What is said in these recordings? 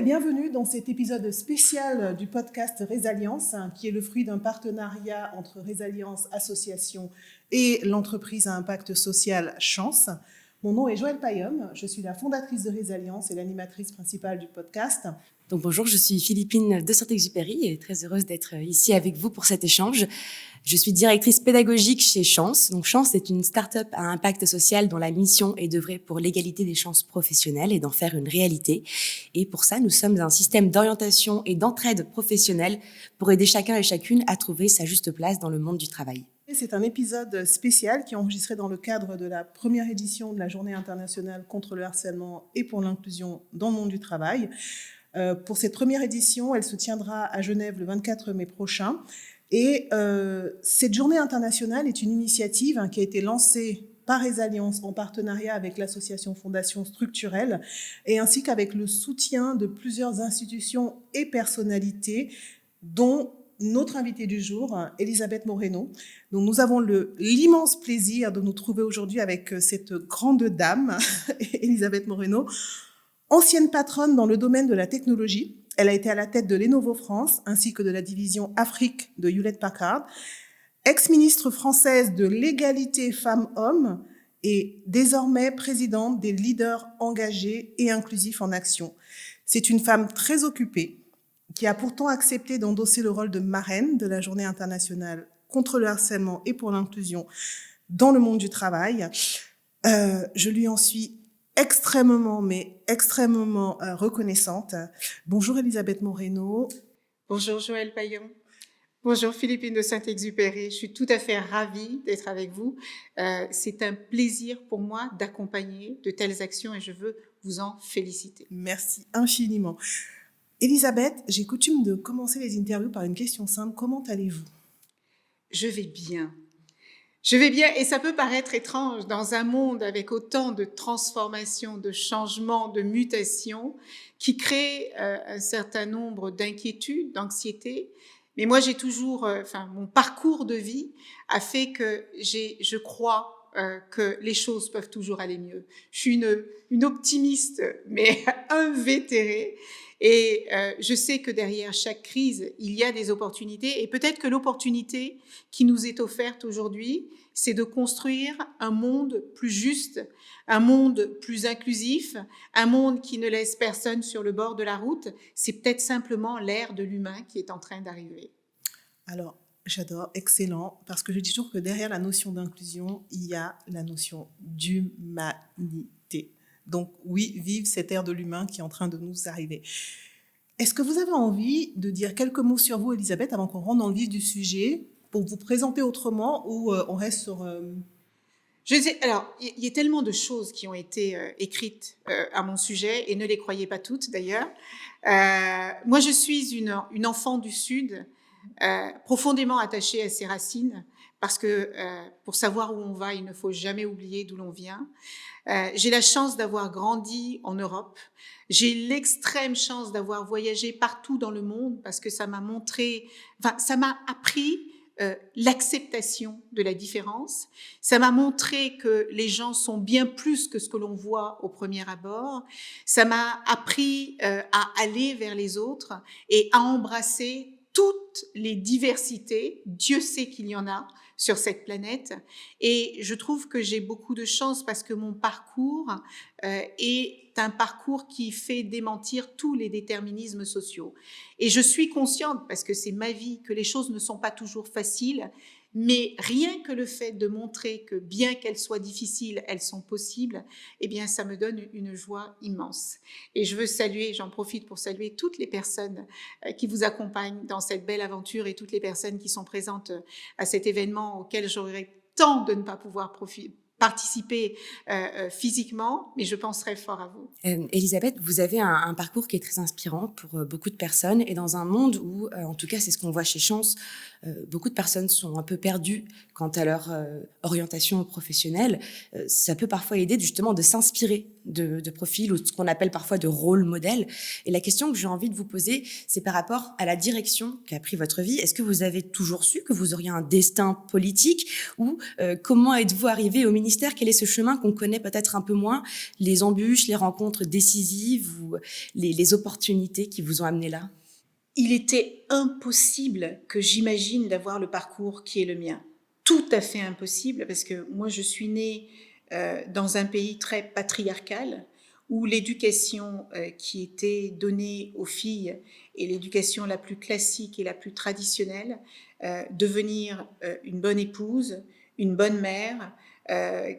et bienvenue dans cet épisode spécial du podcast Résilience, qui est le fruit d'un partenariat entre Résilience Association et l'entreprise à impact social Chance. Mon nom est Joëlle Payom, je suis la fondatrice de Résilience et l'animatrice principale du podcast. Donc bonjour, je suis Philippine de Saint-Exupéry et très heureuse d'être ici avec vous pour cet échange. Je suis directrice pédagogique chez Chance. Donc Chance est une start-up à impact social dont la mission est d'œuvrer pour l'égalité des chances professionnelles et d'en faire une réalité. Et pour ça, nous sommes un système d'orientation et d'entraide professionnelle pour aider chacun et chacune à trouver sa juste place dans le monde du travail. C'est un épisode spécial qui est enregistré dans le cadre de la première édition de la Journée internationale contre le harcèlement et pour l'inclusion dans le monde du travail. Pour cette première édition, elle se tiendra à Genève le 24 mai prochain. Et cette journée internationale est une initiative qui a été lancée par Résilience en partenariat avec l'association Fondation Structurelle et ainsi qu'avec le soutien de plusieurs institutions et personnalités, dont notre invitée du jour, Elisabeth Moreno. Donc nous avons l'immense plaisir de nous trouver aujourd'hui avec cette grande dame, Elisabeth Moreno, ancienne patronne dans le domaine de la technologie. Elle a été à la tête de Lenovo France ainsi que de la division Afrique de Hewlett-Packard, ex-ministre française de l'égalité femmes-hommes et désormais présidente des leaders engagés et inclusifs en action. C'est une femme très occupée qui a pourtant accepté d'endosser le rôle de marraine de la Journée internationale contre le harcèlement et pour l'inclusion dans le monde du travail. Je lui en suis extrêmement reconnaissante. Bonjour Elisabeth Moreno. Bonjour Joëlle Payom. Bonjour Philippine de Saint-Exupéry. Je suis tout à fait ravie d'être avec vous. C'est un plaisir pour moi d'accompagner de telles actions et je veux vous en féliciter. Merci infiniment. Elisabeth, j'ai coutume de commencer les interviews par une question simple. Comment allez-vous ? Je vais bien. Je vais bien et ça peut paraître étrange dans un monde avec autant de transformations, de changements, de mutations qui créent un certain nombre d'inquiétudes, d'anxiétés. Mais moi, j'ai toujours, mon parcours de vie a fait que je crois que les choses peuvent toujours aller mieux. Je suis une optimiste, mais invétérée. Et je sais que derrière chaque crise, il y a des opportunités. Et peut-être que l'opportunité qui nous est offerte aujourd'hui, c'est de construire un monde plus juste, un monde plus inclusif, un monde qui ne laisse personne sur le bord de la route. C'est peut-être simplement l'ère de l'humain qui est en train d'arriver. Alors, j'adore, excellent, parce que je dis toujours que derrière la notion d'inclusion, il y a la notion d'humanité. Donc oui, vive cette ère de l'humain qui est en train de nous arriver. Est-ce que vous avez envie de dire quelques mots sur vous, Elisabeth, avant qu'on rentre dans le vif du sujet, pour vous présenter autrement ou on reste sur... Je sais, alors, il y a tellement de choses qui ont été écrites à mon sujet, et ne les croyez pas toutes d'ailleurs. Moi, je suis une enfant du Sud, profondément attachée à ses racines, parce que pour savoir où on va, il ne faut jamais oublier d'où l'on vient. J'ai la chance d'avoir grandi en Europe. J'ai l'extrême chance d'avoir voyagé partout dans le monde parce que ça m'a appris l'acceptation de la différence. Ça m'a montré que les gens sont bien plus que ce que l'on voit au premier abord. Ça m'a appris à aller vers les autres et à embrasser toutes les diversités. Dieu sait qu'il y en a sur cette planète. Et je trouve que j'ai beaucoup de chance parce que mon parcours est un parcours qui fait démentir tous les déterminismes sociaux. Et je suis consciente, parce que c'est ma vie, que les choses ne sont pas toujours faciles, mais rien que le fait de montrer que bien qu'elles soient difficiles, elles sont possibles, eh bien, ça me donne une joie immense. Et je veux saluer, j'en profite pour saluer toutes les personnes qui vous accompagnent dans cette belle aventure et toutes les personnes qui sont présentes à cet événement auquel j'aurais tant de ne pas pouvoir participer physiquement, mais je penserai fort à vous. Elisabeth, vous avez un parcours qui est très inspirant pour beaucoup de personnes et dans un monde où, en tout cas c'est ce qu'on voit chez Chance, beaucoup de personnes sont un peu perdues quant à leur orientation professionnelle. Ça peut parfois aider justement de s'inspirer de profils ou ce qu'on appelle parfois de rôle modèle. Et la question que j'ai envie de vous poser, c'est par rapport à la direction qu'a pris votre vie. Est-ce que vous avez toujours su que vous auriez un destin politique ou comment êtes-vous arrivé au ministère? Quel est ce chemin qu'on connaît peut-être un peu moins, les embûches, les rencontres décisives ou les opportunités qui vous ont amené là? Il était impossible que j'imagine d'avoir le parcours qui est le mien. Tout à fait impossible, parce que moi, je suis née dans un pays très patriarcal, où l'éducation qui était donnée aux filles est l'éducation la plus classique et la plus traditionnelle, devenir une bonne épouse, une bonne mère,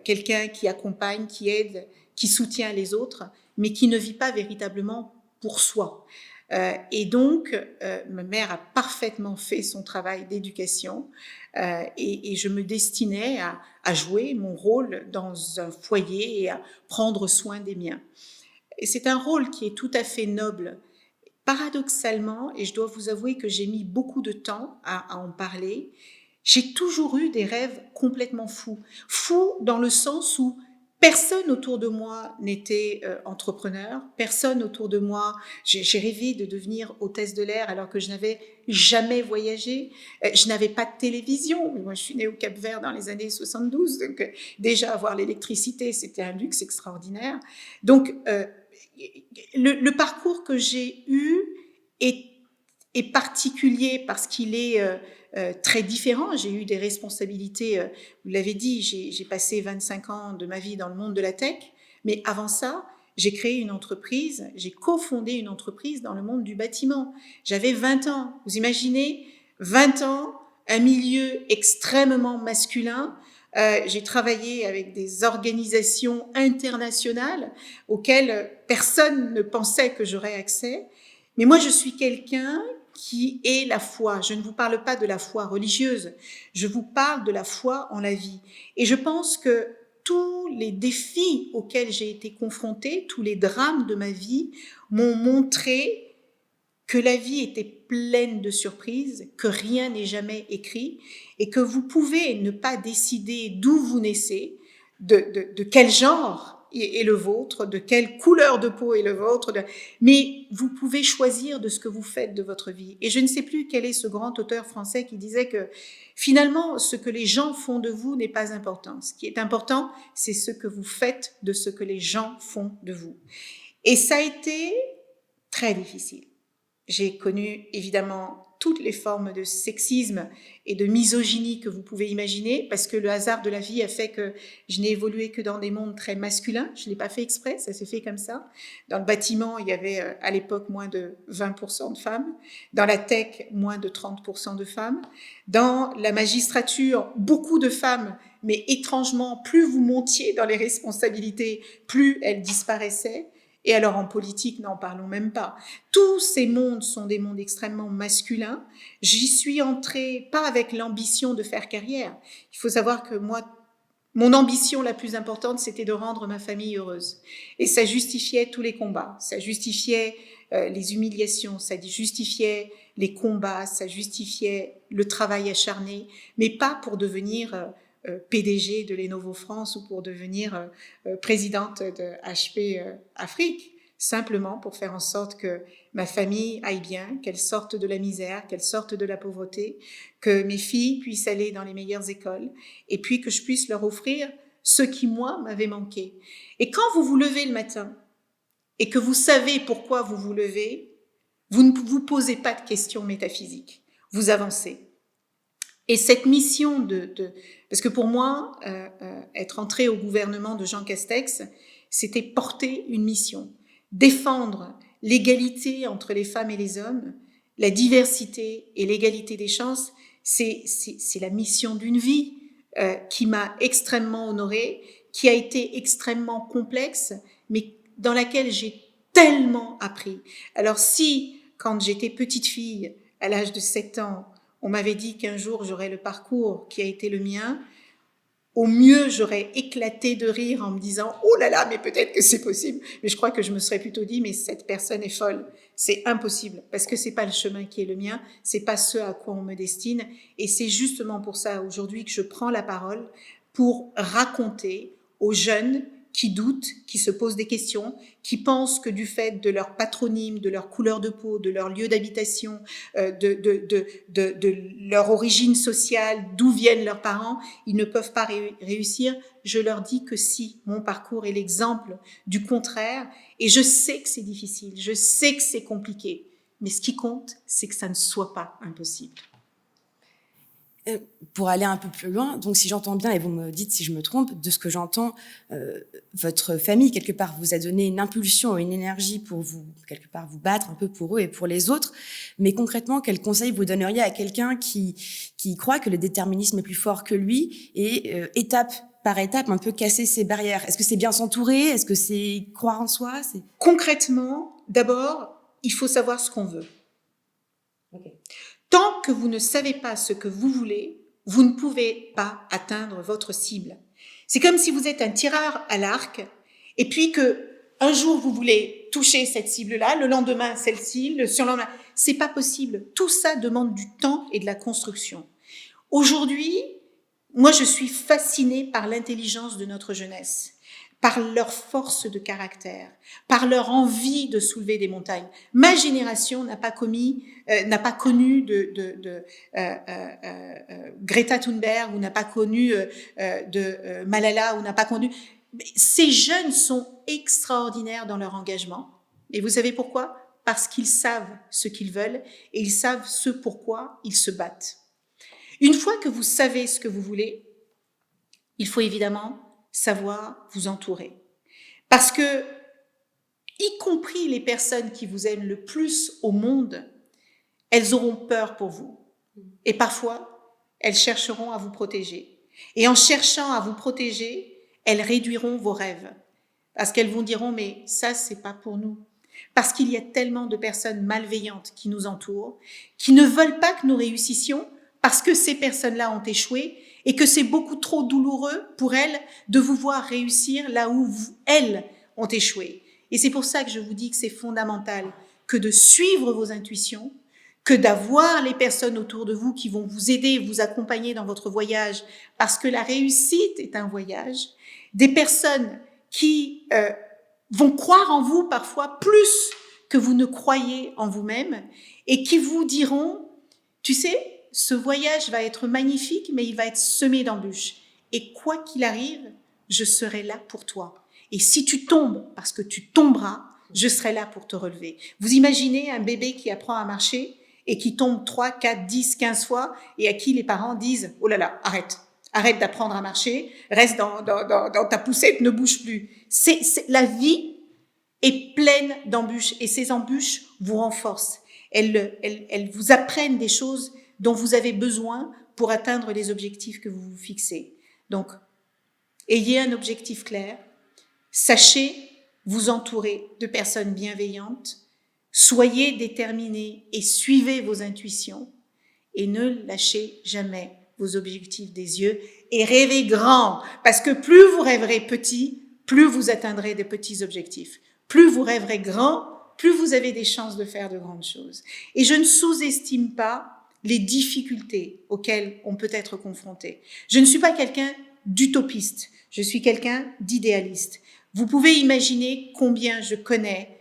quelqu'un qui accompagne, qui aide, qui soutient les autres, mais qui ne vit pas véritablement pour soi. Et donc, ma mère a parfaitement fait son travail d'éducation et je me destinais à jouer mon rôle dans un foyer et à prendre soin des miens. Et c'est un rôle qui est tout à fait noble. Paradoxalement, et je dois vous avouer que j'ai mis beaucoup de temps à en parler, j'ai toujours eu des rêves complètement fous. Fous dans le sens où personne autour de moi n'était entrepreneur, personne autour de moi. J'ai rêvé de devenir hôtesse de l'air alors que je n'avais jamais voyagé. Je n'avais pas de télévision. Moi, je suis née au Cap-Vert dans les années 72, donc déjà avoir l'électricité, c'était un luxe extraordinaire. Donc, le parcours que j'ai eu est particulier parce qu'il est très différent. J'ai eu des responsabilités, vous l'avez dit, j'ai passé 25 ans de ma vie dans le monde de la tech, mais avant ça, j'ai créé une entreprise, j'ai cofondé une entreprise dans le monde du bâtiment. J'avais 20 ans. Vous imaginez, 20 ans, un milieu extrêmement masculin. J'ai travaillé avec des organisations internationales auxquelles personne ne pensait que j'aurais accès. Mais moi, je suis quelqu'un qui est la foi. Je ne vous parle pas de la foi religieuse, je vous parle de la foi en la vie. Et je pense que tous les défis auxquels j'ai été confrontée, tous les drames de ma vie m'ont montré que la vie était pleine de surprises, que rien n'est jamais écrit et que vous pouvez ne pas décider d'où vous naissez, de quel genre est le vôtre, de quelle couleur de peau est le vôtre, mais vous pouvez choisir de ce que vous faites de votre vie. Et je ne sais plus quel est ce grand auteur français qui disait que finalement, ce que les gens font de vous n'est pas important. Ce qui est important, c'est ce que vous faites de ce que les gens font de vous. Et ça a été très difficile. J'ai connu évidemment toutes les formes de sexisme et de misogynie que vous pouvez imaginer, parce que le hasard de la vie a fait que je n'ai évolué que dans des mondes très masculins. Je ne l'ai pas fait exprès, ça s'est fait comme ça. Dans le bâtiment, il y avait à l'époque moins de 20% de femmes. Dans la tech, moins de 30% de femmes. Dans la magistrature, beaucoup de femmes, mais étrangement, plus vous montiez dans les responsabilités, plus elles disparaissaient. Et alors en politique, n'en parlons même pas. Tous ces mondes sont des mondes extrêmement masculins. J'y suis entrée pas avec l'ambition de faire carrière. Il faut savoir que moi, mon ambition la plus importante, c'était de rendre ma famille heureuse. Et ça justifiait tous les combats, ça justifiait les humiliations, ça justifiait les combats, ça justifiait le travail acharné, mais pas pour devenir PDG de Lenovo France ou pour devenir présidente de HP Afrique, simplement pour faire en sorte que ma famille aille bien, qu'elle sorte de la misère, qu'elle sorte de la pauvreté, que mes filles puissent aller dans les meilleures écoles et puis que je puisse leur offrir ce qui, moi, m'avait manqué. Et quand vous vous levez le matin et que vous savez pourquoi vous vous levez, vous ne vous posez pas de questions métaphysiques, vous avancez. Et cette mission parce que pour moi, être entrée au gouvernement de Jean Castex, c'était porter une mission, défendre l'égalité entre les femmes et les hommes, la diversité et l'égalité des chances, c'est la mission d'une vie qui m'a extrêmement honorée, qui a été extrêmement complexe, mais dans laquelle j'ai tellement appris. Alors si, quand j'étais petite fille, à l'âge de 7 ans, on m'avait dit qu'un jour j'aurais le parcours qui a été le mien, au mieux j'aurais éclaté de rire en me disant « Oh là là, mais peut-être que c'est possible !» Mais je crois que je me serais plutôt dit « Mais cette personne est folle, c'est impossible, parce que c'est pas le chemin qui est le mien, c'est pas ce à quoi on me destine. » Et c'est justement pour ça aujourd'hui que je prends la parole pour raconter aux jeunes qui doutent, qui se posent des questions, qui pensent que du fait de leur patronyme, de leur couleur de peau, de leur lieu d'habitation, de leur origine sociale, d'où viennent leurs parents, ils ne peuvent pas réussir. Je leur dis que si, mon parcours est l'exemple du contraire, et je sais que c'est difficile, je sais que c'est compliqué, mais ce qui compte, c'est que ça ne soit pas impossible. Pour aller un peu plus loin, donc si j'entends bien, et vous me dites si je me trompe, de ce que j'entends, votre famille, quelque part, vous a donné une impulsion, une énergie pour vous, quelque part, vous battre un peu pour eux et pour les autres. Mais concrètement, quel conseil vous donneriez à quelqu'un qui croit que le déterminisme est plus fort que lui et étape par étape, un peu casser ses barrières? Est-ce que c'est bien s'entourer? Est-ce que c'est croire en soi? Concrètement, d'abord, il faut savoir ce qu'on veut. Okay. Tant que vous ne savez pas ce que vous voulez, vous ne pouvez pas atteindre votre cible. C'est comme si vous êtes un tireur à l'arc et puis que un jour vous voulez toucher cette cible-là, le lendemain celle-ci, le surlendemain. C'est pas possible. Tout ça demande du temps et de la construction. Aujourd'hui, moi je suis fascinée par l'intelligence de notre jeunesse, par leur force de caractère, par leur envie de soulever des montagnes. Ma génération n'a pas connu de Greta Thunberg, ou n'a pas connu de Malala, ou n'a pas connu. Ces jeunes sont extraordinaires dans leur engagement. Et vous savez pourquoi? Parce qu'ils savent ce qu'ils veulent et ils savent ce pourquoi ils se battent. Une fois que vous savez ce que vous voulez, il faut évidemment savoir vous entourer. Parce que, y compris les personnes qui vous aiment le plus au monde, elles auront peur pour vous. Et parfois, elles chercheront à vous protéger. Et en cherchant à vous protéger, elles réduiront vos rêves. Parce qu'elles vous diront, mais ça, c'est pas pour nous. Parce qu'il y a tellement de personnes malveillantes qui nous entourent, qui ne veulent pas que nous réussissions, parce que ces personnes-là ont échoué, et que c'est beaucoup trop douloureux pour elles de vous voir réussir là où elles ont échoué. Et c'est pour ça que je vous dis que c'est fondamental que de suivre vos intuitions, que d'avoir les personnes autour de vous qui vont vous aider, vous accompagner dans votre voyage, parce que la réussite est un voyage, des personnes qui vont croire en vous parfois plus que vous ne croyez en vous-même, et qui vous diront, tu sais, ce voyage va être magnifique, mais il va être semé d'embûches. Et quoi qu'il arrive, je serai là pour toi. Et si tu tombes, parce que tu tomberas, je serai là pour te relever. Vous imaginez un bébé qui apprend à marcher et qui tombe 3, 4, 10, 15 fois et à qui les parents disent « Oh là là, arrête d'apprendre à marcher, reste dans ta poussette, ne bouge plus. » La vie est pleine d'embûches et ces embûches vous renforcent. Elles vous apprennent des choses dont vous avez besoin pour atteindre les objectifs que vous vous fixez. Donc, ayez un objectif clair, sachez vous entourer de personnes bienveillantes, soyez déterminés et suivez vos intuitions et ne lâchez jamais vos objectifs des yeux et rêvez grand, parce que plus vous rêverez petit, plus vous atteindrez des petits objectifs. Plus vous rêverez grand, plus vous avez des chances de faire de grandes choses. Et je ne sous-estime pas les difficultés auxquelles on peut être confronté. Je ne suis pas quelqu'un d'utopiste, je suis quelqu'un d'idéaliste. Vous pouvez imaginer combien je connais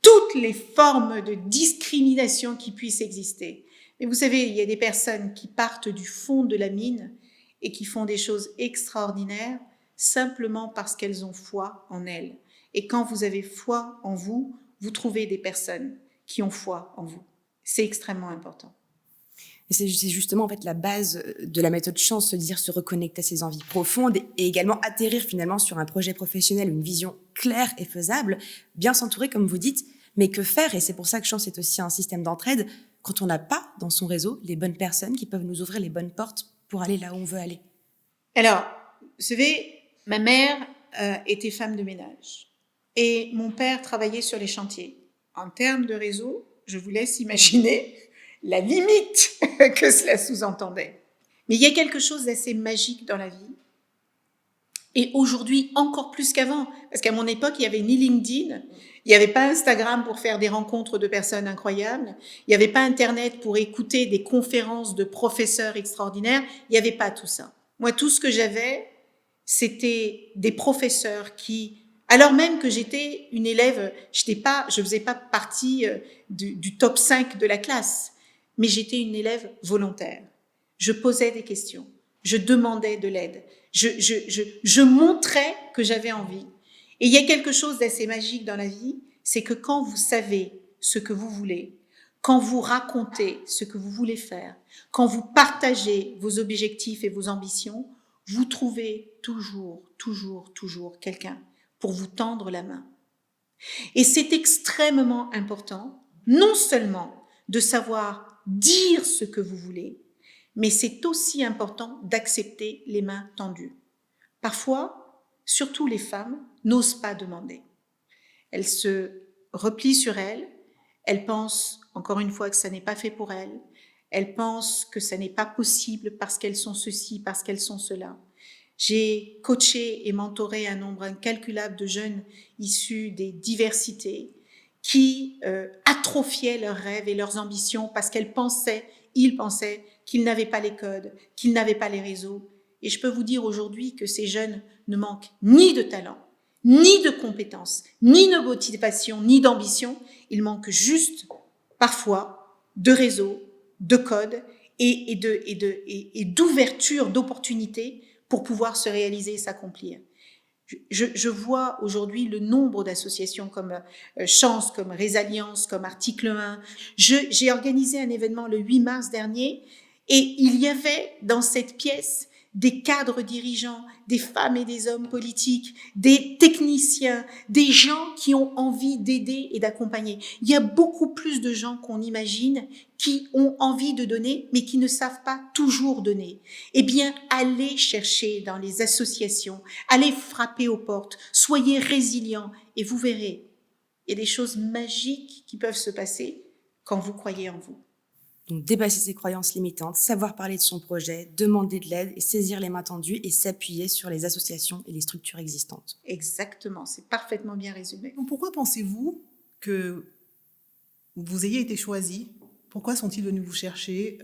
toutes les formes de discrimination qui puissent exister. Mais vous savez, il y a des personnes qui partent du fond de la mine et qui font des choses extraordinaires simplement parce qu'elles ont foi en elles. Et quand vous avez foi en vous, vous trouvez des personnes qui ont foi en vous. C'est extrêmement important. Et c'est justement en fait la base de la méthode Chance, se reconnecter à ses envies profondes et également atterrir finalement sur un projet professionnel, une vision claire et faisable, bien s'entourer comme vous dites, mais que faire? Et c'est pour ça que Chance est aussi un système d'entraide quand on n'a pas dans son réseau les bonnes personnes qui peuvent nous ouvrir les bonnes portes pour aller là où on veut aller. Alors, vous savez, ma mère était femme de ménage et mon père travaillait sur les chantiers. En termes de réseau, je vous laisse imaginer la limite que cela sous-entendait. Mais il y a quelque chose d'assez magique dans la vie. Et aujourd'hui, encore plus qu'avant, parce qu'à mon époque, il n'y avait ni LinkedIn, il n'y avait pas Instagram pour faire des rencontres de personnes incroyables, il n'y avait pas Internet pour écouter des conférences de professeurs extraordinaires, il n'y avait pas tout ça. Moi, tout ce que j'avais, c'était des professeurs qui, alors même que j'étais une élève, je faisais pas partie du top 5 de la classe, mais j'étais une élève volontaire. Je posais des questions, je demandais de l'aide, je montrais que j'avais envie. Et il y a quelque chose d'assez magique dans la vie, c'est que quand vous savez ce que vous voulez, quand vous racontez ce que vous voulez faire, quand vous partagez vos objectifs et vos ambitions, vous trouvez toujours quelqu'un pour vous tendre la main. Et c'est extrêmement important, non seulement de savoir dire ce que vous voulez, mais c'est aussi important d'accepter les mains tendues. Parfois, surtout les femmes, n'osent pas demander. Elles se replient sur elles, elles pensent, encore une fois, que ça n'est pas fait pour elles, elles pensent que ça n'est pas possible parce qu'elles sont ceci, parce qu'elles sont cela. J'ai coaché et mentoré un nombre incalculable de jeunes issus des diversités qui atrophiaient leurs rêves et leurs ambitions parce ils pensaient qu'ils n'avaient pas les codes, qu'ils n'avaient pas les réseaux. Et je peux vous dire aujourd'hui que ces jeunes ne manquent ni de talent, ni de compétences, ni de motivation, ni d'ambition. Ils manquent juste, parfois, de réseaux, de codes et d'ouverture d'opportunités pour pouvoir se réaliser et s'accomplir. Je vois aujourd'hui le nombre d'associations comme Chance, comme Résalliance, comme Article 1. J'ai organisé un événement le 8 mars dernier et il y avait dans cette pièce des cadres dirigeants, des femmes et des hommes politiques, des techniciens, des gens qui ont envie d'aider et d'accompagner. Il y a beaucoup plus de gens qu'on imagine qui ont envie de donner, mais qui ne savent pas toujours donner. Eh bien, allez chercher dans les associations, allez frapper aux portes, soyez résilients et vous verrez, il y a des choses magiques qui peuvent se passer quand vous croyez en vous. Donc, dépasser ses croyances limitantes, savoir parler de son projet, demander de l'aide et saisir les mains tendues et s'appuyer sur les associations et les structures existantes. Exactement, c'est parfaitement bien résumé. Donc pourquoi pensez-vous que vous ayez été choisi? Pourquoi sont-ils venus vous chercher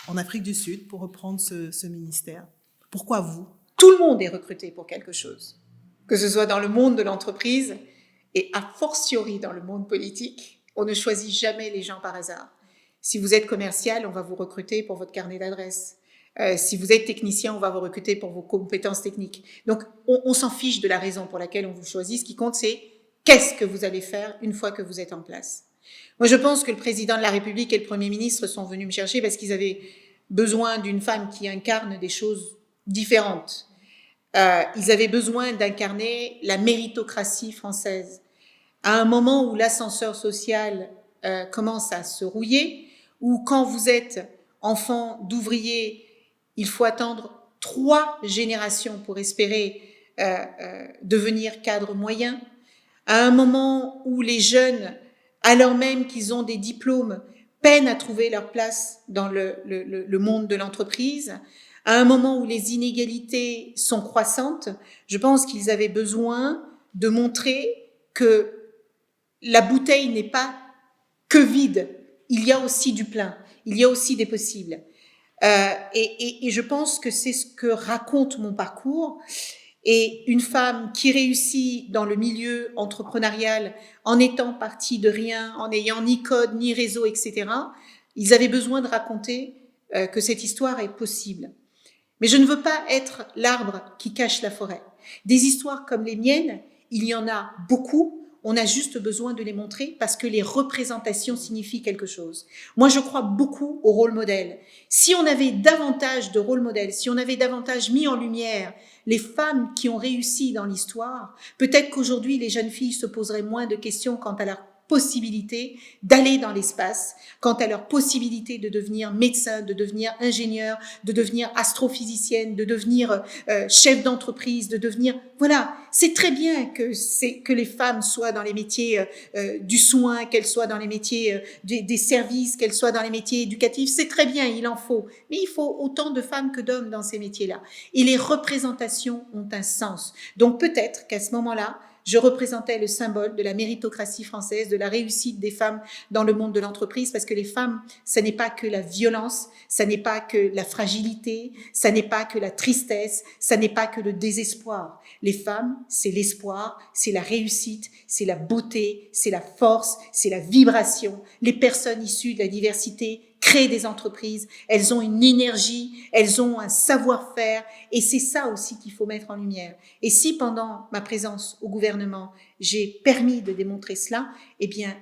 en Afrique du Sud pour reprendre ce ministère? Pourquoi vous? Tout le monde est recruté pour quelque chose, que ce soit dans le monde de l'entreprise et a fortiori dans le monde politique. On ne choisit jamais les gens par hasard. Si vous êtes commercial, on va vous recruter pour votre carnet d'adresses. Si vous êtes technicien, on va vous recruter pour vos compétences techniques. Donc, on s'en fiche de la raison pour laquelle on vous choisit. Ce qui compte, c'est qu'est-ce que vous allez faire une fois que vous êtes en place. Moi, je pense que le président de la République et le Premier ministre sont venus me chercher parce qu'ils avaient besoin d'une femme qui incarne des choses différentes. Ils avaient besoin d'incarner la méritocratie française. À un moment où l'ascenseur social commence à se rouiller, où quand vous êtes enfant d'ouvrier, il faut attendre 3 générations pour espérer devenir cadre moyen, à un moment où les jeunes, alors même qu'ils ont des diplômes, peinent à trouver leur place dans le monde de l'entreprise, à un moment où les inégalités sont croissantes, je pense qu'ils avaient besoin de montrer que la bouteille n'est pas que vide, il y a aussi du plein, il y a aussi des possibles. Et je pense que c'est ce que raconte mon parcours. Et une femme qui réussit dans le milieu entrepreneurial en étant partie de rien, en n'ayant ni code, ni réseau, etc., ils avaient besoin de raconter que cette histoire est possible. Mais je ne veux pas être l'arbre qui cache la forêt. Des histoires comme les miennes, il y en a beaucoup. On a juste besoin de les montrer parce que les représentations signifient quelque chose. Moi, je crois beaucoup au rôle modèle. Si on avait davantage de rôle modèle, si on avait davantage mis en lumière les femmes qui ont réussi dans l'histoire, peut-être qu'aujourd'hui, les jeunes filles se poseraient moins de questions quant à leur possibilité d'aller dans l'espace, quant à leur possibilité de devenir médecin, de devenir ingénieur, de devenir astrophysicienne, de devenir chef d'entreprise, de devenir... Voilà, c'est très bien que les femmes soient dans les métiers du soin, qu'elles soient dans les métiers des services, qu'elles soient dans les métiers éducatifs. C'est très bien, il en faut. Mais il faut autant de femmes que d'hommes dans ces métiers-là. Et les représentations ont un sens. Donc peut-être qu'à ce moment-là, je représentais le symbole de la méritocratie française, de la réussite des femmes dans le monde de l'entreprise, parce que les femmes, ça n'est pas que la violence, ça n'est pas que la fragilité, ça n'est pas que la tristesse, ça n'est pas que le désespoir. Les femmes, c'est l'espoir, c'est la réussite, c'est la beauté, c'est la force, c'est la vibration. Les personnes issues de la diversité créent des entreprises, elles ont une énergie, elles ont un savoir-faire, et c'est ça aussi qu'il faut mettre en lumière. Et si pendant ma présence au gouvernement, j'ai permis de démontrer cela, eh bien,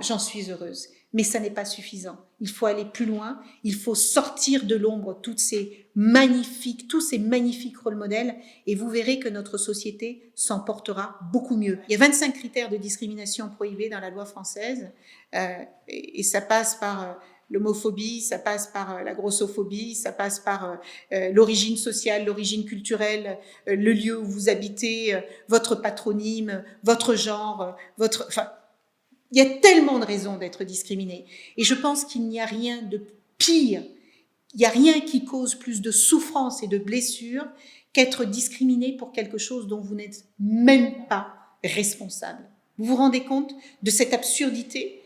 j'en suis heureuse. Mais ça n'est pas suffisant. Il faut aller plus loin, il faut sortir de l'ombre tous ces magnifiques rôles modèles, et vous verrez que notre société s'en portera beaucoup mieux. Il y a 25 critères de discrimination prohibés dans la loi française, et ça passe par l'homophobie, ça passe par la grossophobie, ça passe par l'origine sociale, l'origine culturelle, le lieu où vous habitez, votre patronyme, votre genre, il y a tellement de raisons d'être discriminé. Et je pense qu'il n'y a rien de pire, il n'y a rien qui cause plus de souffrance et de blessures qu'être discriminé pour quelque chose dont vous n'êtes même pas responsable. Vous vous rendez compte de cette absurdité?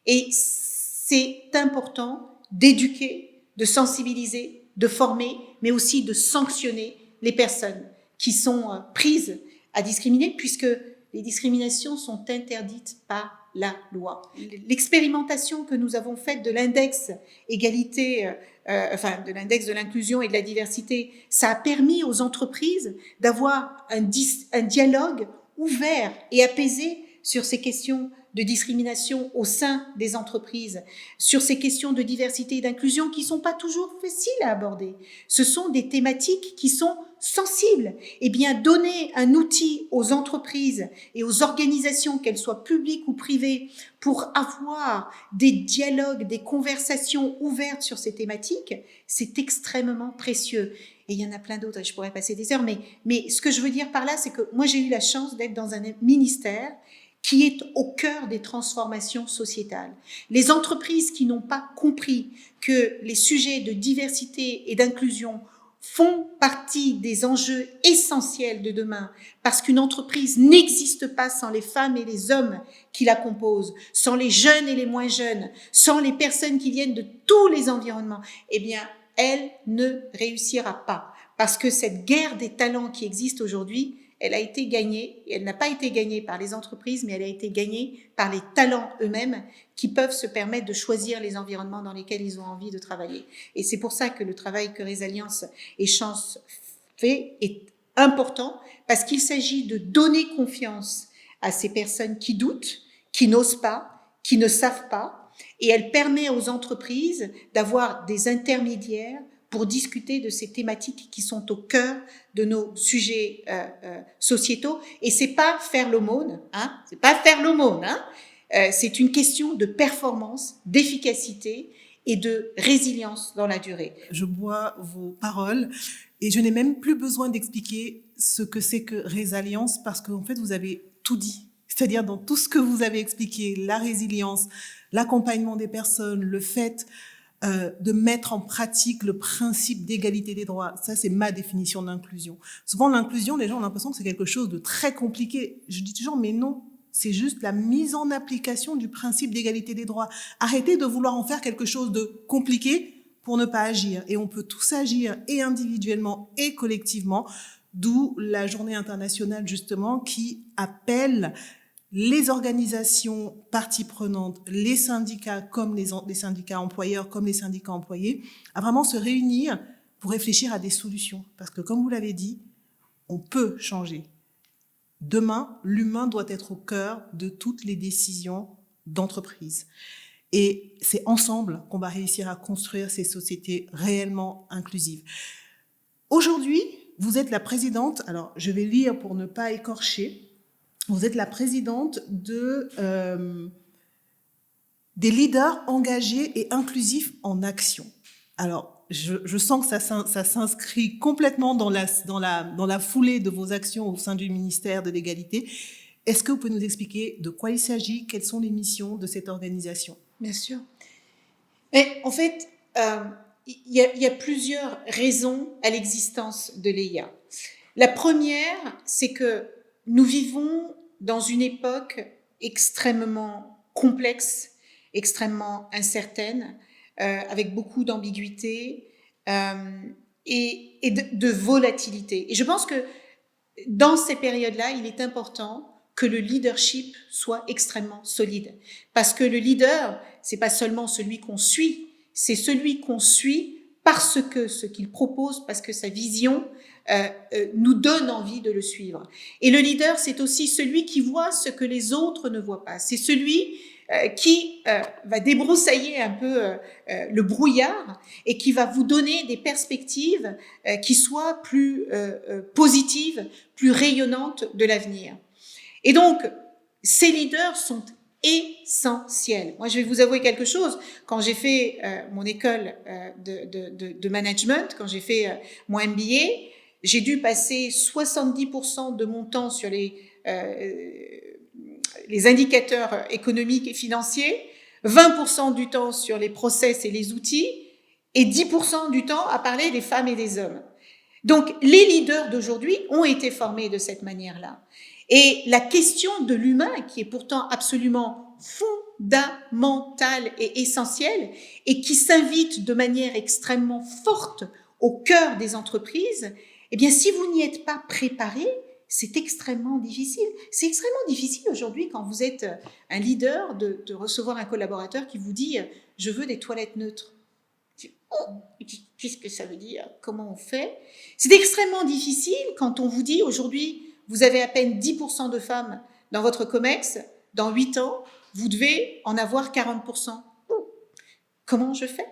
Et c'est important d'éduquer, de sensibiliser, de former, mais aussi de sanctionner les personnes qui sont prises à discriminer, puisque les discriminations sont interdites par la loi. L'expérimentation que nous avons faite de l'index égalité, de l'index de l'inclusion et de la diversité, ça a permis aux entreprises d'avoir un dialogue ouvert et apaisé sur ces questions de discrimination au sein des entreprises, sur ces questions de diversité et d'inclusion qui ne sont pas toujours faciles à aborder. Ce sont des thématiques qui sont sensibles. Eh bien, donner un outil aux entreprises et aux organisations, qu'elles soient publiques ou privées, pour avoir des dialogues, des conversations ouvertes sur ces thématiques, c'est extrêmement précieux. Et il y en a plein d'autres, et je pourrais passer des heures, mais ce que je veux dire par là, c'est que moi, j'ai eu la chance d'être dans un ministère qui est au cœur des transformations sociétales. Les entreprises qui n'ont pas compris que les sujets de diversité et d'inclusion font partie des enjeux essentiels de demain, parce qu'une entreprise n'existe pas sans les femmes et les hommes qui la composent, sans les jeunes et les moins jeunes, sans les personnes qui viennent de tous les environnements, eh bien, elle ne réussira pas. Parce que cette guerre des talents qui existe aujourd'hui, elle a été gagnée, et elle n'a pas été gagnée par les entreprises, mais elle a été gagnée par les talents eux-mêmes qui peuvent se permettre de choisir les environnements dans lesquels ils ont envie de travailler. Et c'est pour ça que le travail que Résilience et Chance fait est important, parce qu'il s'agit de donner confiance à ces personnes qui doutent, qui n'osent pas, qui ne savent pas, et elle permet aux entreprises d'avoir des intermédiaires pour discuter de ces thématiques qui sont au cœur de nos sujets sociétaux. Et c'est pas faire l'aumône, hein, c'est pas faire l'aumône, hein. C'est une question de performance, d'efficacité et de résilience dans la durée. Je bois vos paroles et je n'ai même plus besoin d'expliquer ce que c'est que résilience, parce qu'en fait, vous avez tout dit. C'est-à-dire, dans tout ce que vous avez expliqué, la résilience, l'accompagnement des personnes, le fait de mettre en pratique le principe d'égalité des droits. Ça, c'est ma définition d'inclusion. Souvent, l'inclusion, les gens ont l'impression que c'est quelque chose de très compliqué. Je dis toujours, mais non, c'est juste la mise en application du principe d'égalité des droits. Arrêtez de vouloir en faire quelque chose de compliqué pour ne pas agir. Et on peut tous agir, et individuellement et collectivement, d'où la journée internationale, justement, qui appelle les organisations parties prenantes, les syndicats comme les syndicats employeurs comme les syndicats employés, à vraiment se réunir pour réfléchir à des solutions. Parce que comme vous l'avez dit, on peut changer. Demain, l'humain doit être au cœur de toutes les décisions d'entreprise. Et c'est ensemble qu'on va réussir à construire ces sociétés réellement inclusives. Aujourd'hui, vous êtes la présidente, alors je vais lire pour ne pas écorcher, vous êtes la présidente des leaders engagés et inclusifs en action. Alors, je sens que ça s'inscrit complètement dans la foulée de vos actions au sein du ministère de l'Égalité. Est-ce que vous pouvez nous expliquer de quoi il s'agit, quelles sont les missions de cette organisation? Bien sûr. Mais en fait, il y a plusieurs raisons à l'existence de l'EIA. La première, c'est que nous vivons dans une époque extrêmement complexe, extrêmement incertaine, avec beaucoup d'ambiguïté et de volatilité. Et je pense que dans ces périodes-là, il est important que le leadership soit extrêmement solide. Parce que le leader, c'est pas seulement celui qu'on suit, c'est celui qu'on suit parce que ce qu'il propose, parce que sa vision nous donne envie de le suivre. Et le leader, c'est aussi celui qui voit ce que les autres ne voient pas. C'est celui qui va débroussailler un peu le brouillard et qui va vous donner des perspectives qui soient plus positives, plus rayonnantes de l'avenir. Et donc, ces leaders sont essentiels. Moi, je vais vous avouer quelque chose. Quand j'ai fait mon école de management, quand j'ai fait mon MBA, j'ai dû passer 70% de mon temps sur les indicateurs économiques et financiers, 20% du temps sur les process et les outils, et 10% du temps à parler des femmes et des hommes. Donc, les leaders d'aujourd'hui ont été formés de cette manière-là. Et la question de l'humain, qui est pourtant absolument fondamentale et essentielle, et qui s'invite de manière extrêmement forte au cœur des entreprises, eh bien, si vous n'y êtes pas préparé, c'est extrêmement difficile. C'est extrêmement difficile aujourd'hui, quand vous êtes un leader, de recevoir un collaborateur qui vous dit « je veux des toilettes neutres ». Qu'est-ce que ça veut dire? Comment on fait? C'est extrêmement difficile quand on vous dit aujourd'hui, vous avez à peine 10% de femmes dans votre COMEX, dans 8 ans, vous devez en avoir 40%. Comment je fais?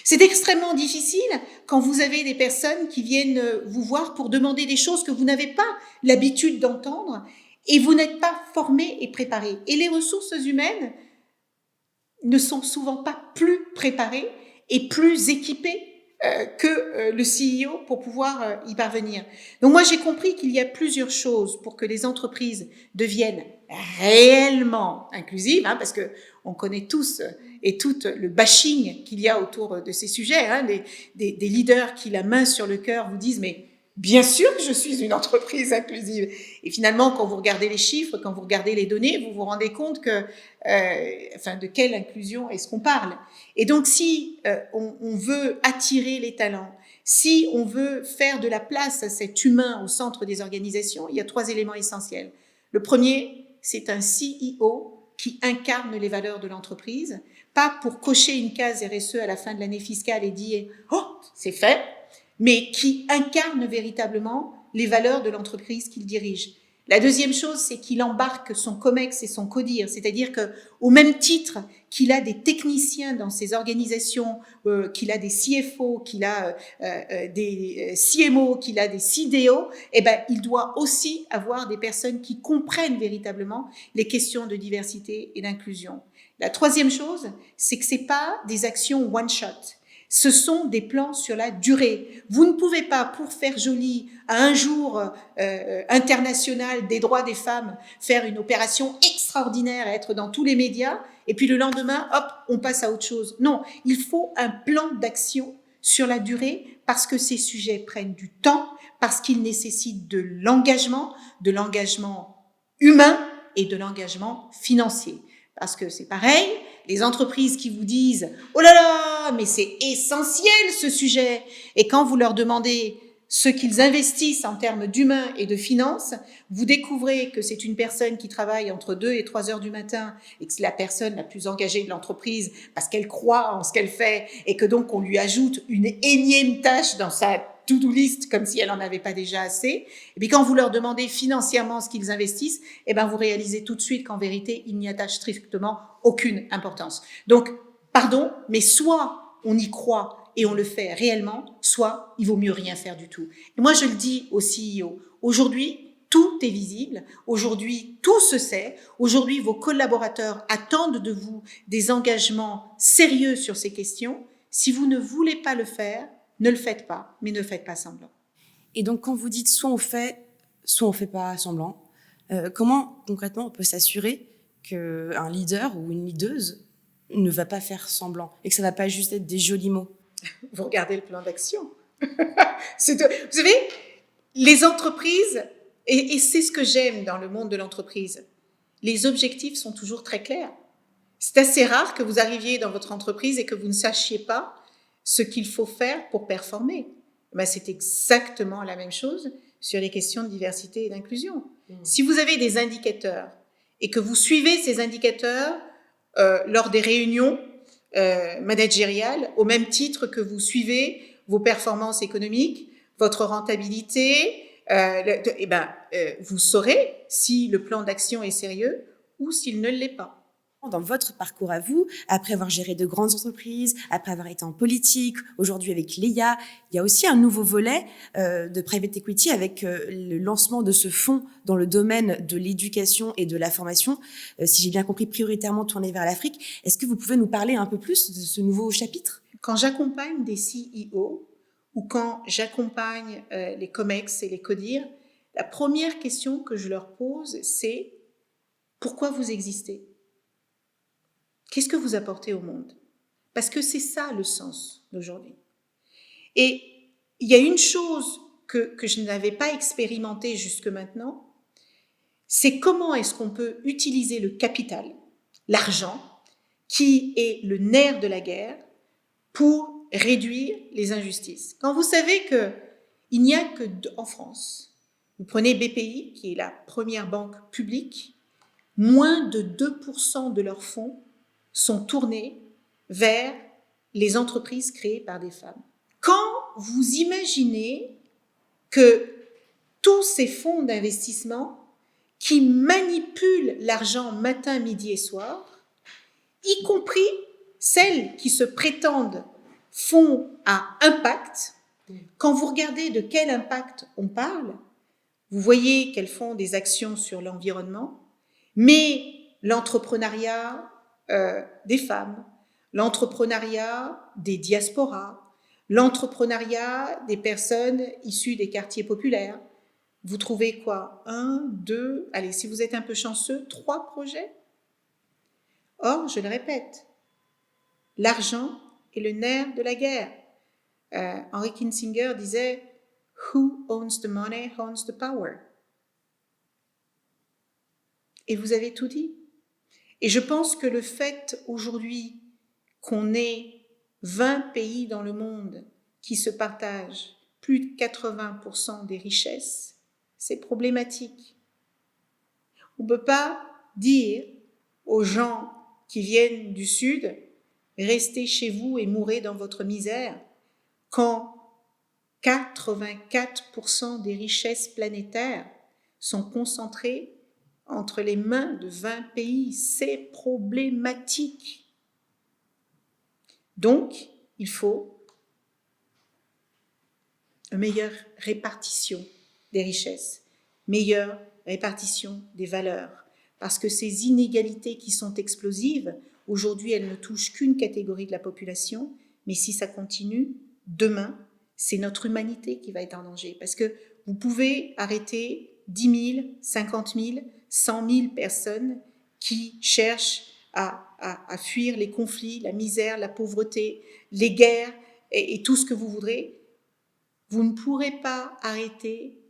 C'est extrêmement difficile quand vous avez des personnes qui viennent vous voir pour demander des choses que vous n'avez pas l'habitude d'entendre et vous n'êtes pas formé et préparé. Et les ressources humaines ne sont souvent pas plus préparées et plus équipées que le CEO pour pouvoir y parvenir. Donc moi, j'ai compris qu'il y a plusieurs choses pour que les entreprises deviennent réellement inclusives, parce que on connaît tous et toutes le bashing qu'il y a autour de ces sujets. Des leaders qui, la main sur le cœur, vous disent « mais bien sûr que je suis une entreprise inclusive ». Et finalement, quand vous regardez les chiffres, quand vous regardez les données, vous vous rendez compte que, de quelle inclusion est-ce qu'on parle. Et donc, si on veut attirer les talents, si on veut faire de la place à cet humain au centre des organisations, il y a 3 éléments essentiels. Le premier, c'est un CEO qui incarne les valeurs de l'entreprise, pas pour cocher une case RSE à la fin de l'année fiscale et dire « oh, c'est fait », mais qui incarne véritablement les valeurs de l'entreprise qu'il dirige. La deuxième chose, c'est qu'il embarque son COMEX et son CODIR, c'est-à-dire que, au même titre qu'il a des techniciens dans ses organisations, qu'il a des CFO, qu'il a des CMO, qu'il a des CDO, il doit aussi avoir des personnes qui comprennent véritablement les questions de diversité et d'inclusion. La troisième chose, c'est que c'est pas des actions one shot. Ce sont des plans sur la durée. Vous ne pouvez pas, pour faire joli, à un jour international des droits des femmes, faire une opération extraordinaire, être dans tous les médias, et puis le lendemain, hop, on passe à autre chose. Non, il faut un plan d'action sur la durée, parce que ces sujets prennent du temps, parce qu'ils nécessitent de l'engagement humain et de l'engagement financier. Parce que c'est pareil, les entreprises qui vous disent « oh là là, mais c'est essentiel ce sujet !» et quand vous leur demandez ce qu'ils investissent en termes d'humains et de finances, vous découvrez que c'est une personne qui travaille entre 2 et 3 heures du matin et que c'est la personne la plus engagée de l'entreprise parce qu'elle croit en ce qu'elle fait et que donc on lui ajoute une énième tâche dans sa to-do list comme si elle n'en avait pas déjà assez. Et puis quand vous leur demandez financièrement ce qu'ils investissent, vous réalisez tout de suite qu'en vérité, il n'y attache strictement aucune importance. Donc, pardon, mais soit on y croit et on le fait réellement, soit il vaut mieux rien faire du tout. Et moi, je le dis aux CEO, aujourd'hui, tout est visible, aujourd'hui, tout se sait, aujourd'hui, vos collaborateurs attendent de vous des engagements sérieux sur ces questions. Si vous ne voulez pas le faire, ne le faites pas, mais ne faites pas semblant. Et donc, quand vous dites soit on fait pas semblant, comment concrètement on peut s'assurer qu'un leader ou une leaduse ne va pas faire semblant et que ça ne va pas juste être des jolis mots? Vous regardez le plan d'action. Vous savez, les entreprises Et c'est ce que j'aime dans le monde de l'entreprise. Les objectifs sont toujours très clairs. C'est assez rare que vous arriviez dans votre entreprise et que vous ne sachiez pas ce qu'il faut faire pour performer. Ben, c'est exactement la même chose sur les questions de diversité et d'inclusion. Si vous avez des indicateurs et que vous suivez ces indicateurs lors des réunions managériales, au même titre que vous suivez vos performances économiques, votre rentabilité, vous saurez si le plan d'action est sérieux ou s'il ne l'est pas. Dans votre parcours à vous, après avoir géré de grandes entreprises, après avoir été en politique, aujourd'hui avec l'EIA, il y a aussi un nouveau volet de private equity avec le lancement de ce fonds dans le domaine de l'éducation et de la formation, si j'ai bien compris, prioritairement tourné vers l'Afrique. Est-ce que vous pouvez nous parler un peu plus de ce nouveau chapitre ? Quand j'accompagne des CEO ou quand j'accompagne les COMEX et les CODIR, la première question que je leur pose, c'est « Pourquoi vous existez ?» Qu'est-ce que vous apportez au monde? Parce que c'est ça le sens d'aujourd'hui. Et il y a une chose que je n'avais pas expérimentée jusque maintenant, c'est comment est-ce qu'on peut utiliser le capital, l'argent, qui est le nerf de la guerre, pour réduire les injustices. Quand vous savez qu'il n'y a que en France, vous prenez BPI, qui est la première banque publique, moins de 2% de leurs fonds sont tournés vers les entreprises créées par des femmes. Quand vous imaginez que tous ces fonds d'investissement qui manipulent l'argent matin, midi et soir, y compris celles qui se prétendent fonds à impact, quand vous regardez de quel impact on parle, vous voyez qu'elles font des actions sur l'environnement, mais l'entrepreneuriat des femmes, l'entrepreneuriat des diasporas, l'entrepreneuriat des personnes issues des quartiers populaires. Vous trouvez quoi? 1, 2, allez, si vous êtes un peu chanceux, 3 projets. Or, je le répète, l'argent est le nerf de la guerre. Henry Kissinger disait « Who owns the money owns the power ». Et vous avez tout dit. Et je pense que le fait aujourd'hui qu'on ait 20 pays dans le monde qui se partagent plus de 80% des richesses, c'est problématique. On ne peut pas dire aux gens qui viennent du Sud, restez chez vous et mourrez dans votre misère, quand 84% des richesses planétaires sont concentrées entre les mains de 20 pays. C'est problématique. Donc, il faut une meilleure répartition des richesses, meilleure répartition des valeurs, parce que ces inégalités qui sont explosives, aujourd'hui, elles ne touchent qu'une catégorie de la population, mais si ça continue, demain, c'est notre humanité qui va être en danger, parce que vous pouvez arrêter 10 000, 50 000, 100 000 personnes qui cherchent à fuir les conflits, la misère, la pauvreté, les guerres et tout ce que vous voudrez. Vous ne pourrez pas arrêter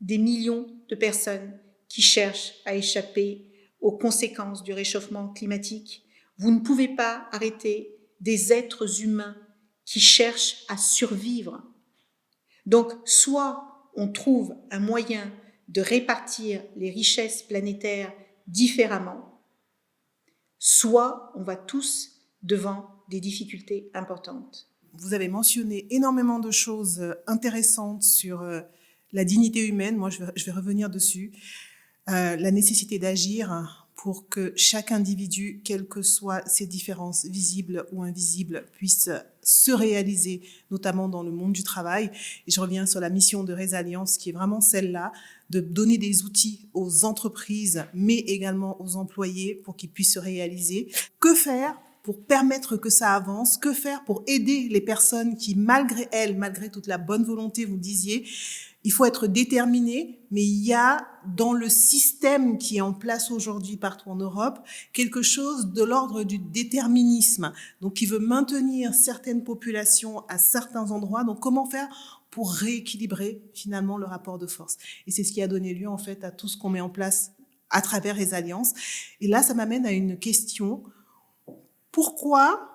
des millions de personnes qui cherchent à échapper aux conséquences du réchauffement climatique. Vous ne pouvez pas arrêter des êtres humains qui cherchent à survivre. Donc, soit on trouve un moyen de répartir les richesses planétaires différemment, soit on va tous devant des difficultés importantes. Vous avez mentionné énormément de choses intéressantes sur la dignité humaine. Moi, je vais revenir dessus. La nécessité d'agir pour que chaque individu, quelles que soient ses différences visibles ou invisibles, puisse se réaliser, notamment dans le monde du travail. Et je reviens sur la mission de Résalliance, qui est vraiment celle-là, de donner des outils aux entreprises, mais également aux employés pour qu'ils puissent se réaliser. Que faire pour permettre que ça avance? Que faire pour aider les personnes qui, malgré elles, malgré toute la bonne volonté, vous disiez, il faut être déterminé, mais il y a dans le système qui est en place aujourd'hui partout en Europe quelque chose de l'ordre du déterminisme, donc qui veut maintenir certaines populations à certains endroits. Donc comment faire pour rééquilibrer finalement le rapport de force? Et c'est ce qui a donné lieu en fait à tout ce qu'on met en place à travers les alliances. Et là, ça m'amène à une question. Pourquoi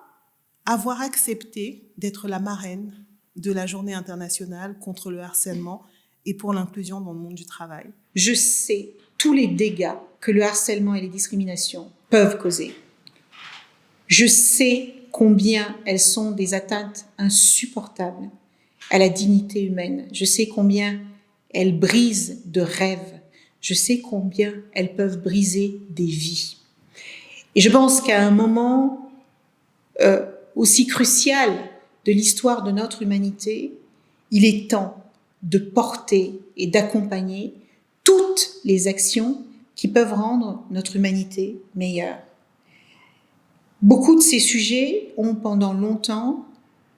avoir accepté d'être la marraine de la Journée internationale contre le harcèlement et pour l'inclusion dans le monde du travail? Je sais tous les dégâts que le harcèlement et les discriminations peuvent causer. Je sais combien elles sont des atteintes insupportables à la dignité humaine. Je sais combien elles brisent de rêves. Je sais combien elles peuvent briser des vies. Et je pense qu'à un moment aussi crucial de l'histoire de notre humanité, il est temps de porter et d'accompagner toutes les actions qui peuvent rendre notre humanité meilleure. Beaucoup de ces sujets ont pendant longtemps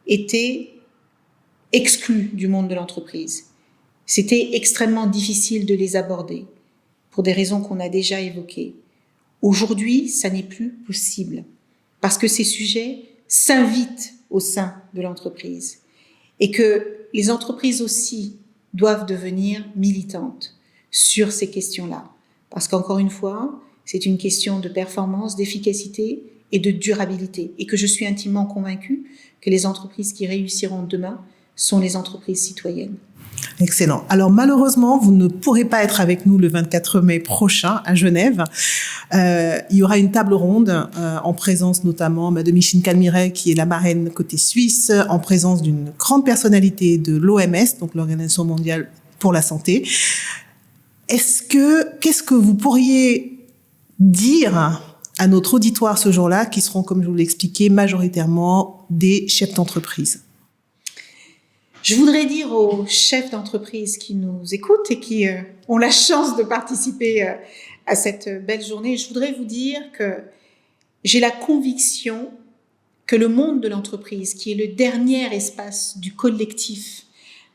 été exclus du monde de l'entreprise. C'était extrêmement difficile de les aborder pour des raisons qu'on a déjà évoquées. Aujourd'hui, ça n'est plus possible parce que ces sujets s'invitent au sein de l'entreprise et que les entreprises aussi doivent devenir militantes sur ces questions-là. Parce qu'encore une fois, c'est une question de performance, d'efficacité et de durabilité. Et que je suis intimement convaincue que les entreprises qui réussiront demain sont les entreprises citoyennes. Excellent. Alors malheureusement, vous ne pourrez pas être avec nous le 24 mai prochain à Genève. Il y aura une table ronde en présence notamment de Micheline Calmiret, qui est la marraine côté suisse, en présence d'une grande personnalité de l'OMS, donc l'Organisation mondiale pour la santé. Qu'est-ce que vous pourriez dire à notre auditoire ce jour-là, qui seront, comme je vous l'ai expliqué, majoritairement des chefs d'entreprise? Je voudrais dire aux chefs d'entreprise qui nous écoutent et qui ont la chance de participer à cette belle journée, je voudrais vous dire que j'ai la conviction que le monde de l'entreprise, qui est le dernier espace du collectif,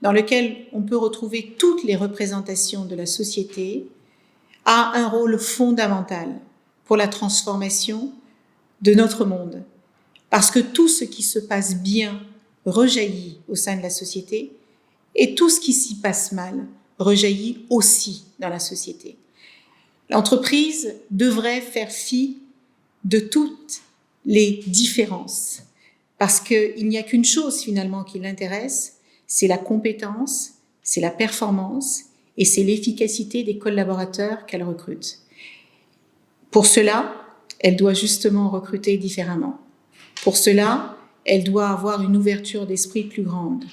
dans lequel on peut retrouver toutes les représentations de la société, a un rôle fondamental pour la transformation de notre monde. Parce que tout ce qui se passe bien rejaillit au sein de la société et tout ce qui s'y passe mal rejaillit aussi dans la société. L'entreprise devrait faire fi de toutes les différences parce qu'il n'y a qu'une chose finalement qui l'intéresse, c'est la compétence, c'est la performance et c'est l'efficacité des collaborateurs qu'elle recrute. Pour cela, elle doit justement recruter différemment. Pour cela, elle doit avoir une ouverture d'esprit plus grande.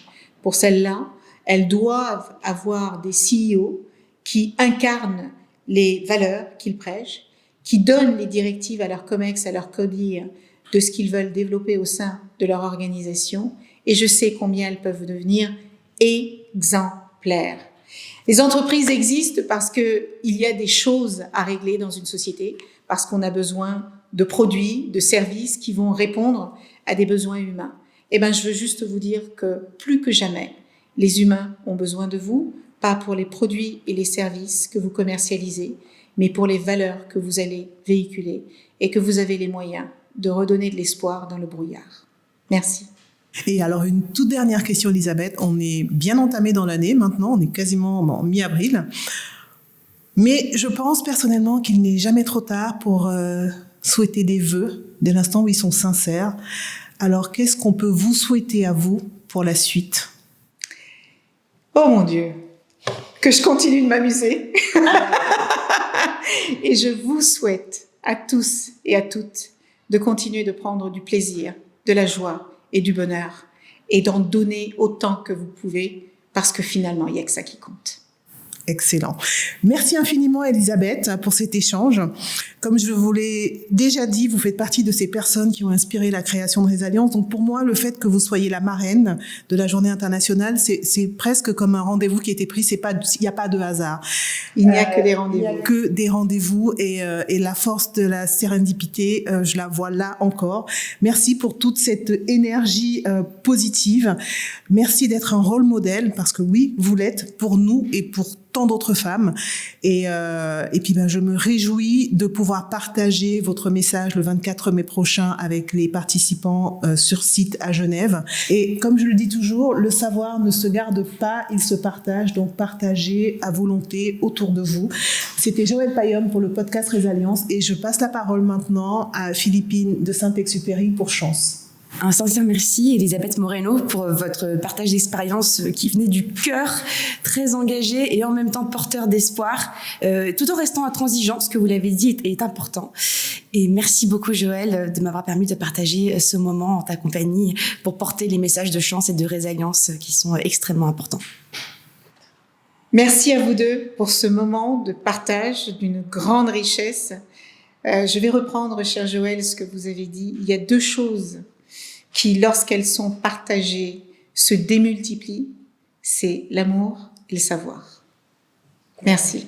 Pour celle-là, elles doivent avoir des CEO qui incarnent les valeurs qu'ils prêchent, qui donnent les directives à leur COMEX, à leur CODIR, de ce qu'ils veulent développer au sein de leur organisation. Et je sais combien elles peuvent devenir exemplaires. Les entreprises existent parce qu'il y a des choses à régler dans une société, parce qu'on a besoin de produits, de services qui vont répondre à des besoins humains. Eh ben, je veux juste vous dire que plus que jamais, les humains ont besoin de vous, pas pour les produits et les services que vous commercialisez, mais pour les valeurs que vous allez véhiculer et que vous avez les moyens de redonner de l'espoir dans le brouillard. Merci. Et alors, une toute dernière question, Elisabeth. On est bien entamé dans l'année maintenant, on est quasiment en mi-avril. Mais je pense personnellement qu'il n'est jamais trop tard pour souhaiter des vœux dès l'instant où ils sont sincères. Alors, qu'est-ce qu'on peut vous souhaiter à vous pour la suite? Oh mon Dieu, que je continue de m'amuser. Et je vous souhaite à tous et à toutes de continuer de prendre du plaisir, de la joie et du bonheur et d'en donner autant que vous pouvez parce que finalement, il n'y a que ça qui compte. Excellent. Merci infiniment, Elisabeth, pour cet échange. Comme je vous l'ai déjà dit, vous faites partie de ces personnes qui ont inspiré la création de Résilience. Donc, pour moi, le fait que vous soyez la marraine de la Journée internationale, c'est presque comme un rendez-vous qui a été pris. Il n'y a pas de hasard. Il n'y a que des rendez-vous. Il n'y a que des rendez-vous et la force de la sérendipité, je la vois là encore. Merci pour toute cette énergie positive. Merci d'être un rôle modèle parce que oui, vous l'êtes pour nous et pour tant d'autres femmes. Et puis, je me réjouis de pouvoir partager votre message le 24 mai prochain avec les participants sur site à Genève. Et comme je le dis toujours, le savoir ne se garde pas, il se partage. Donc, partagez à volonté autour de vous. C'était Joëlle Payom pour le podcast Résilience et je passe la parole maintenant à Philippine de Saint-Exupéry pour Chance. Un sincère merci, Elisabeth Moreno, pour votre partage d'expérience qui venait du cœur, très engagé et en même temps porteur d'espoir, tout en restant intransigeant, ce que vous l'avez dit est important. Et merci beaucoup, Joëlle, de m'avoir permis de partager ce moment en ta compagnie pour porter les messages de chance et de résilience qui sont extrêmement importants. Merci à vous deux pour ce moment de partage d'une grande richesse. Je vais reprendre, chère Joëlle, ce que vous avez dit. Il y a deux choses qui, lorsqu'elles sont partagées, se démultiplient, c'est l'amour et le savoir. Merci.